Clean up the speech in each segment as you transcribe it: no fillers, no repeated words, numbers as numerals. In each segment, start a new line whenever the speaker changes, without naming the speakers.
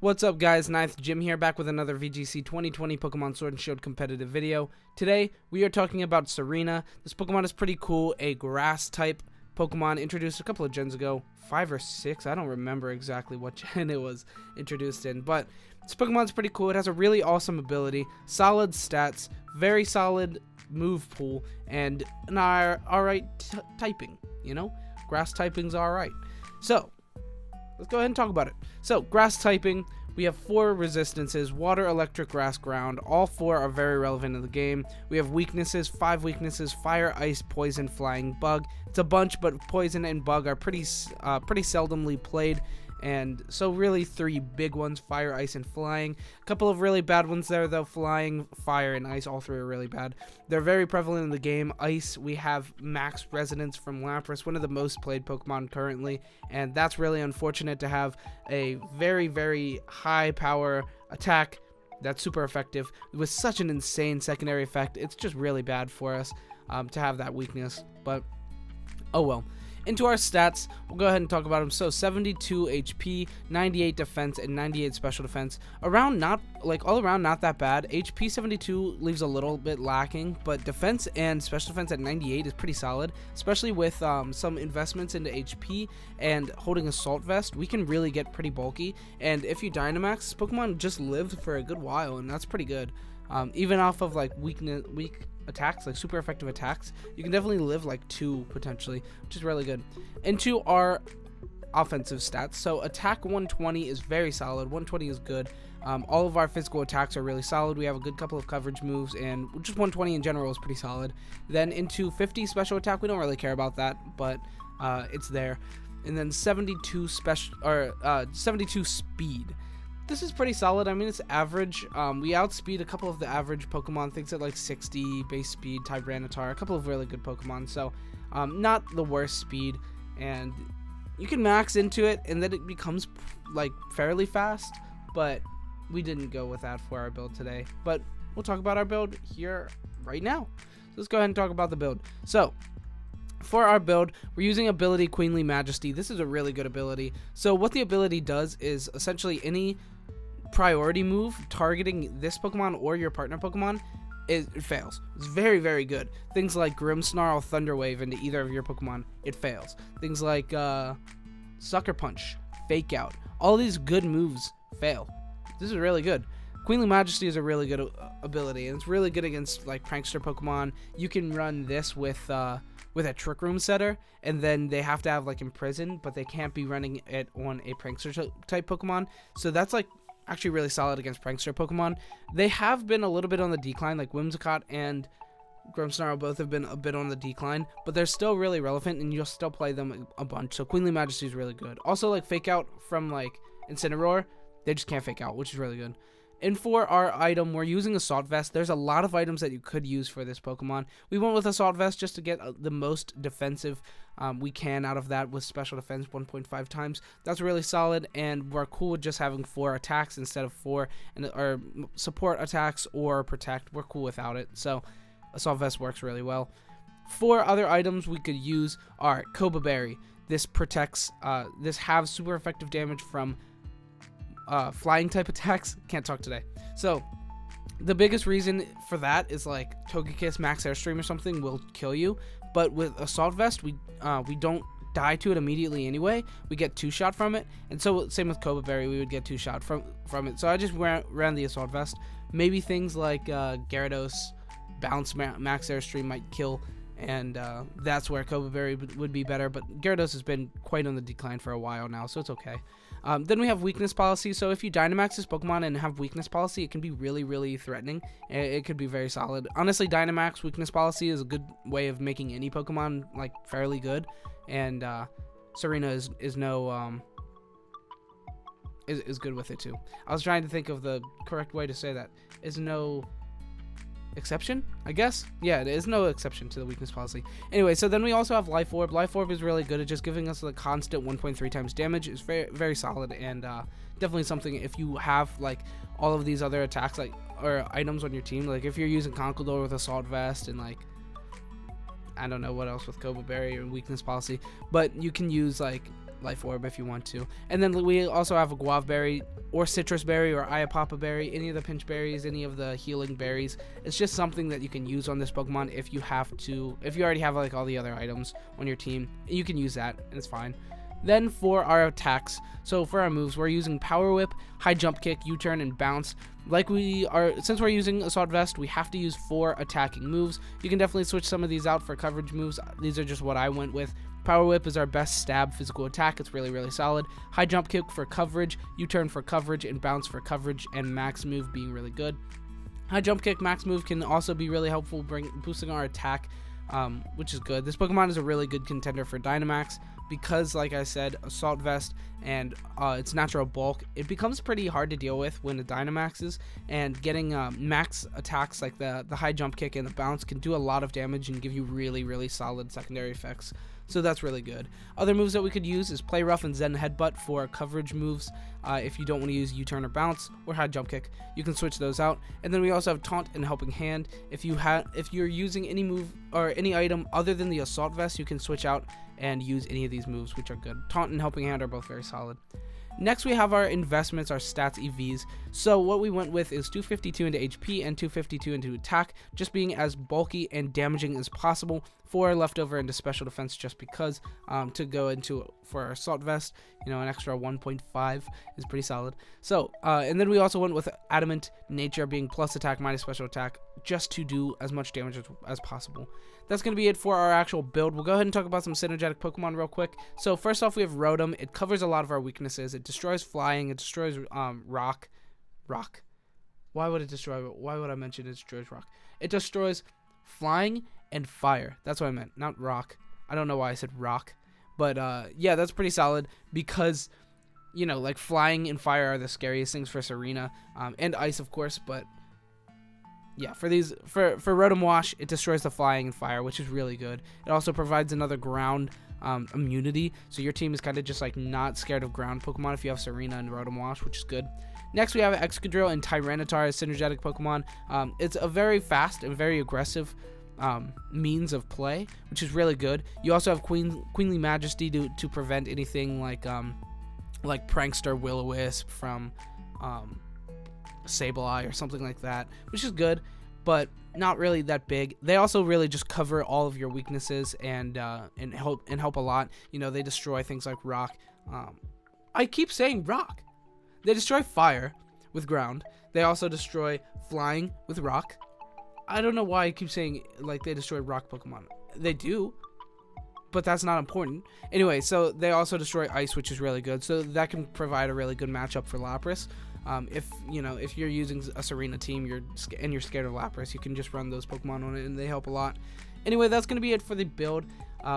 What's up guys, Ninth Jim here, back with another VGC 2020 Pokemon Sword and Shield competitive video. Today, we are talking about Tsareena. This Pokemon is pretty cool, a grass type Pokemon introduced a couple of gens ago, 5 or 6, I don't remember exactly what gen it was introduced in, but this Pokemon's pretty cool. It has a really awesome ability, solid stats, very solid move pool, and an alright typing, you know? Grass typing's alright. So, let's go ahead and talk about it. So, grass typing, we have 4 resistances: water, electric, grass, ground. All 4 are very relevant in the game. We have weaknesses, 5 weaknesses: fire, ice, poison, flying, bug. It's a bunch, but poison and bug are pretty seldomly played. And so really 3 big ones: fire, ice, and flying. A couple of really bad ones there though: flying, fire, and ice. All 3 are really bad. They're very prevalent in the game. Ice, we have max resonance from Lapras, one of the most played Pokemon currently, and that's really unfortunate to have a very, very high power attack that's super effective with such an insane secondary effect. It's just really bad for us to have that weakness, but oh well. Into our stats, we'll go ahead and talk about them. So 72 HP, 98 defense, and 98 special defense. All around not that bad. HP 72 leaves a little bit lacking, but defense and special defense at 98 is pretty solid, especially with some investments into HP and holding Assault Vest. We can really get pretty bulky, and if you Dynamax, this Pokemon just lived for a good while, and that's pretty good. Even off of like weak attacks, like super effective attacks, you can definitely live like 2 potentially, which is really good. Into our offensive stats, so attack 120 is very solid. 120 is good. All of our physical attacks are really solid. We have a good couple of coverage moves, and just 120 in general is pretty solid. Then into 50 special attack, we don't really care about that, but it's there. And then 72 72 speed. This is pretty solid. I mean, it's average. We outspeed a couple of the average Pokemon, things at like 60 base speed, Tyranitar, a couple of really good Pokemon, so not the worst speed, and you can max into it and then it becomes like fairly fast, but we didn't go with that for our build today, but we'll talk about our build here right now. So let's go ahead and talk about the build. So for our build, we're using ability Queenly Majesty. This is a really good ability. So what the ability does is essentially any priority move targeting this Pokemon or your partner Pokemon, it fails. It's very, very good. Things like Grimmsnarl, Thunder Wave into either of your Pokemon, it fails. Things like Sucker Punch, Fake Out, all these good moves fail. This is really good. Queenly Majesty is a really good ability, and it's really good against like prankster Pokemon. You can run this with a Trick Room setter, and then they have to have like Imprison, but they can't be running it on a prankster type Pokemon. So that's like actually really solid against prankster Pokemon. They have been a little bit on the decline, like Whimsicott and Grimmsnarl both have been a bit on the decline, but they're still really relevant and you'll still play them a bunch. So Queenly Majesty is really good. Also like Fake Out from like Incineroar, they just can't Fake Out, which is really good. And for our item, we're using Assault Vest. There's a lot of items that you could use for this Pokemon. We went with Assault Vest just to get the most defensive we can out of that with special defense 1.5 times. That's really solid, and we're cool with just having 4 attacks instead of 4, or support attacks or protect. We're cool without it, so Assault Vest works really well. 4 other items we could use are Koba Berry. This protects, this has super effective damage from flying type attacks. Can't talk today. So the biggest reason for that is like Togekiss Max Airstream or something will kill you, but with Assault Vest we don't die to it immediately anyway. We get 2-shot from it, and so same with Koba Berry, we would get 2-shot from it. So I just ran the Assault Vest. Maybe things like Gyarados Bounce Max Airstream might kill, and that's where Koba Berry would be better, but Gyarados has been quite on the decline for a while now, so it's okay. Then we have Weakness Policy. So if you Dynamax this Pokemon and have Weakness Policy, it can be really, really threatening. It could be very solid. Honestly, Dynamax Weakness Policy is a good way of making any Pokemon like fairly good, and Tsareena is good with it too. I was trying to think of the correct way to say that. Is no exception, I guess. Yeah, there is no exception to the weakness policy. Anyway, so then we also have Life Orb. Life Orb is really good at just giving us the constant 1.3 times damage. It's very, very solid, and definitely something if you have like all of these other attacks like or items on your team, like if you're using Conkeldurr with Assault Vest and like I don't know what else with Koba Berry or weakness policy, but you can use like life orb if you want to. And then we also have a guava berry or citrus berry or Iapapa berry, any of the pinch berries, any of the healing berries. It's just something that you can use on this Pokemon if you already have like all the other items on your team. You can use that and it's fine. Then for our attacks, so for our moves, we're using Power Whip, High Jump Kick, U-Turn, and Bounce. Since we're using Assault Vest, we have to use 4 attacking moves. You can definitely switch some of these out for coverage moves. These are just what I went with. Power Whip is our best stab physical attack. It's really, really solid. High Jump Kick for coverage, U-Turn for coverage, and Bounce for coverage, and Max Move being really good. High Jump Kick, Max Move can also be really helpful, boosting our attack, which is good. This Pokemon is a really good contender for Dynamax because, like I said, Assault Vest and its natural bulk, it becomes pretty hard to deal with when it Dynamaxes, and getting max attacks like the High Jump Kick and the Bounce can do a lot of damage and give you really, really solid secondary effects. So that's really good. Other moves that we could use is Play Rough and Zen Headbutt for coverage moves. If you don't want to use U-Turn or Bounce or High Jump Kick, you can switch those out. And then we also have Taunt and Helping Hand. If you're using any move or any item other than the Assault Vest, you can switch out and use any of these moves, which are good. Taunt and Helping Hand are both very solid. Next, we have our investments, our stats EVs. So what we went with is 252 into HP and 252 into attack, just being as bulky and damaging as possible. 4 leftover into special defense just because to go into for our Assault Vest, an extra 1.5 is pretty solid. So and then we also went with Adamant Nature being plus attack minus special attack, just to do as much damage as possible. That's going to be it for our actual build. We'll go ahead and talk about some synergetic Pokemon real quick. So first off, we have Rotom. It covers a lot of our weaknesses. It destroys flying. It destroys rock. Why would I mention it destroys rock? It destroys flying and fire. That's what I meant, not rock. I don't know why I said rock, but yeah, that's pretty solid because like flying and fire are the scariest things for Tsareena, and ice of course, but yeah, for Rotom Wash, it destroys the flying and fire, which is really good. It also provides another ground immunity, so your team is kind of just like not scared of ground Pokemon if you have Tsareena and Rotom Wash, which is good. Next, we have Excadrill and Tyranitar as synergetic Pokemon. It's a very fast and very aggressive means of play, which is really good. You also have Queenly Majesty to prevent anything like Prankster Will-O-Wisp from Sableye or something like that, which is good, but not really that big. They also really just cover all of your weaknesses and help a lot. They destroy things like rock. I keep saying rock. They destroy fire with ground. They also destroy flying with rock. I don't know why I keep saying like they destroy rock Pokemon. They do, but that's not important. Anyway, so they also destroy ice, which is really good. So that can provide a really good matchup for Lapras. If you're using a Tsareena team, you're scared of Lapras, you can just run those Pokemon on it, and they help a lot. Anyway, that's gonna be it for the build.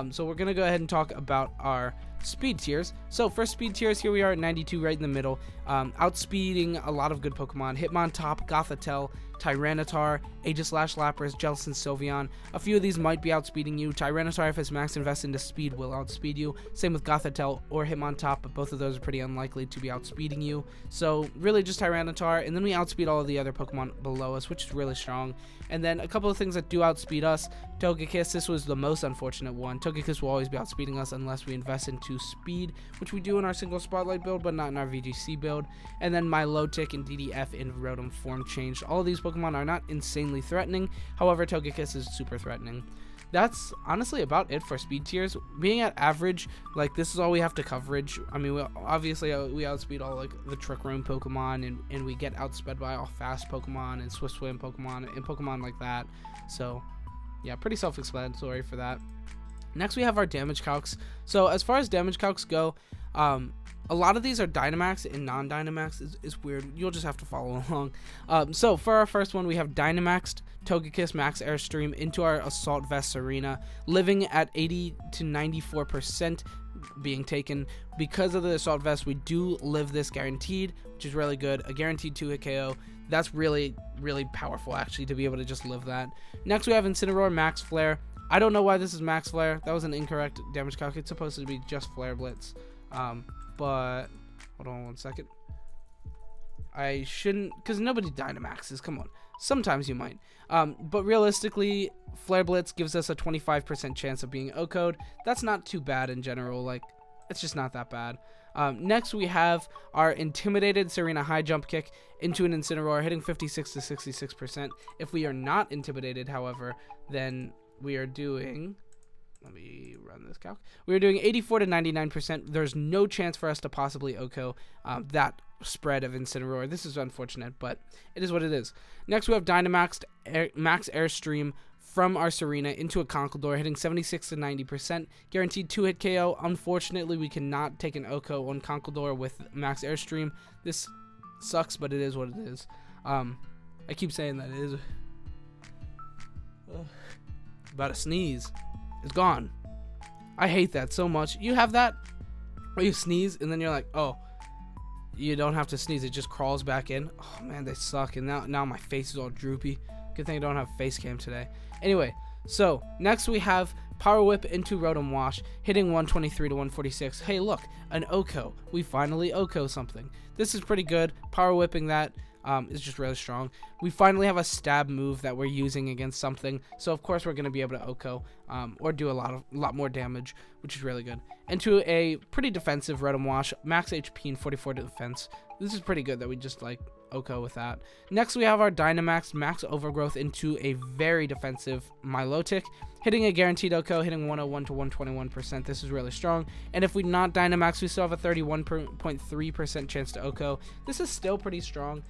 So we're gonna go ahead and talk about our speed tiers. So for speed tiers, here we are at 92, right in the middle, outspeeding a lot of good Pokemon: Hitmontop, Gothitelle, Tyranitar, Aegislash, Lapras, Jellicent, Sylveon. A few of these might be outspeeding you. Tyranitar, if it's max invested into speed, will outspeed you. Same with Gothitelle or Hitmontop, but both of those are pretty unlikely to be outspeeding you. So really just Tyranitar, and then we outspeed all of the other Pokemon below us, which is really strong. And then a couple of things that do outspeed us: Togekiss. This was the most unfortunate one. Togekiss will always be outspeeding us unless we invest into speed, which we do in our single Spotlight build, but not in our VGC build. And then Milotic and DDF in Rotom form changed. All of these Pokemon are not insanely threatening. However, Togekiss is super threatening. That's honestly about it for speed tiers. Being at average, like, this is all we have to coverage. I mean, we outspeed all like the Trick Room Pokemon, and we get outsped by all fast Pokemon and Swift Swim Pokemon and Pokemon like that. So yeah, pretty self-explanatory for that. Next, we have our damage calcs. So as far as damage calcs go, a lot of these are Dynamax and non-Dynamax. It's weird. You'll just have to follow along. So for our first one, we have Dynamaxed Togekiss Max Airstream into our Assault Vest Tsareena, living at 80 to 94% being taken. Because of the Assault Vest, we do live this guaranteed, which is really good. A guaranteed 2-hit KO. That's really, really powerful, actually, to be able to just live that. Next, we have Incineroar Max Flare. I don't know why this is Max Flare. That was an incorrect damage calc. It's supposed to be just Flare Blitz. But hold on one second. I shouldn't, because nobody Dynamaxes. Come on. Sometimes you might. But realistically, Flare Blitz gives us a 25% chance of being O-code. That's not too bad in general. Like, it's just not that bad. Next, we have our Intimidated Tsareena high jump kick into an Incineroar, hitting 56 to 66%. If we are not intimidated, however, then we are doing... Let me run this calc. We are doing 84 to 99%. There's no chance for us to possibly OHKO that spread of Incineroar. This is unfortunate, but it is what it is. Next, we have Dynamax Max Airstream from our Tsareena into a Conkeldurr, hitting 76 to 90%. Guaranteed 2-hit KO. Unfortunately, we cannot take an OHKO on Conkeldurr with Max Airstream. This sucks, but it is what it is. I keep saying that it is. About to sneeze. It's gone. I hate that so much. You have that where you sneeze and then you're like, oh, you don't have to sneeze. It just crawls back in. Oh man, they suck. And now my face is all droopy. Good thing I don't have face cam today. Anyway, so next we have Power Whip into Rotom Wash, hitting 123 to 146. Hey, look, an OHKO. We finally OHKO something. This is pretty good. Power Whipping that is just really strong. We finally have a stab move that we're using against something, so of course we're going to be able to OHKO or do a lot more damage, which is really good. Into a pretty defensive Rotom Wash, max HP and 44 defense. This is pretty good that we just like OHKO with that. Next we have our Dynamax Max Overgrowth into a very defensive Milotic, hitting a guaranteed OHKO, hitting 101 to 121%. This is really strong. And if we not Dynamax, we still have a 31.3% chance to OHKO. This is still pretty strong.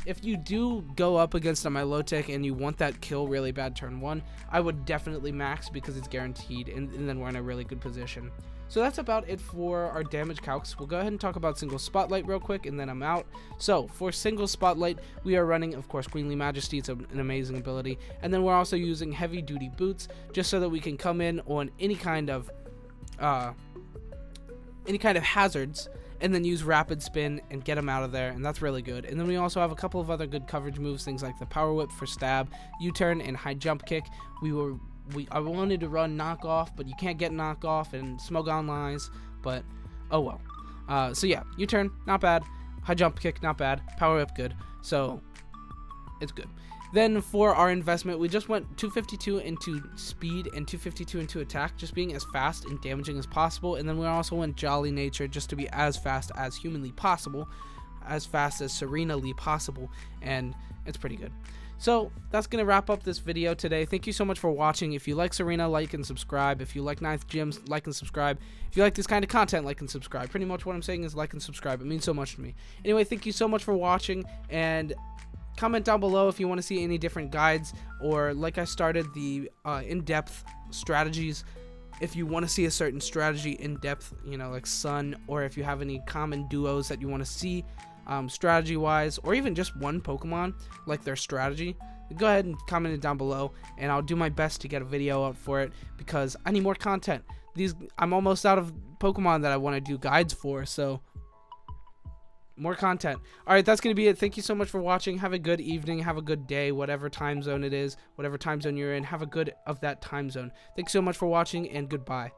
If you do go up against a Milotic and you want that kill really bad turn 1, I would definitely max because it's guaranteed, and then we're in a really good position. So that's about it for our damage calcs. We'll go ahead and talk about single spotlight real quick, and then I'm out. So for single spotlight, we are running, of course, Queenly Majesty. It's an amazing ability. And then we're also using heavy duty boots just so that we can come in on any kind of hazards and then use rapid spin and get them out of there, and that's really good. And then we also have a couple of other good coverage moves, things like the Power Whip for stab, U-turn, and high jump kick. I wanted to run knockoff, but you can't get knockoff, and Smogon lies, but oh well. So yeah, U-turn, not bad. High jump kick, not bad. Power Whip, good. So it's good. Then for our investment, we just went 252 into speed and 252 into attack, just being as fast and damaging as possible. And then we also went Jolly Nature just to be as fast as humanly possible, as fast as Tsareena-ly possible, and it's pretty good. So that's going to wrap up this video today. Thank you so much for watching. If you like Tsareena, like and subscribe. If you like Ninth Gyms, like and subscribe. If you like this kind of content, like and subscribe. Pretty much what I'm saying is like and subscribe. It means so much to me. Anyway, thank you so much for watching, and comment down below if you want to see any different guides, or like I started the in-depth strategies. If you want to see a certain strategy in depth, you know, like Sun, or if you have any common duos that you want to see strategy wise, or even just one Pokemon, like their strategy, go ahead and comment it down below, and I'll do my best to get a video out for it, because I need more content. I'm almost out of Pokemon that I want to do guides for, so more content. Alright, that's going to be it. Thank you so much for watching. Have a good evening. Have a good day. Whatever time zone it is. Whatever time zone you're in. Have a good of that time zone. Thanks so much for watching, and goodbye.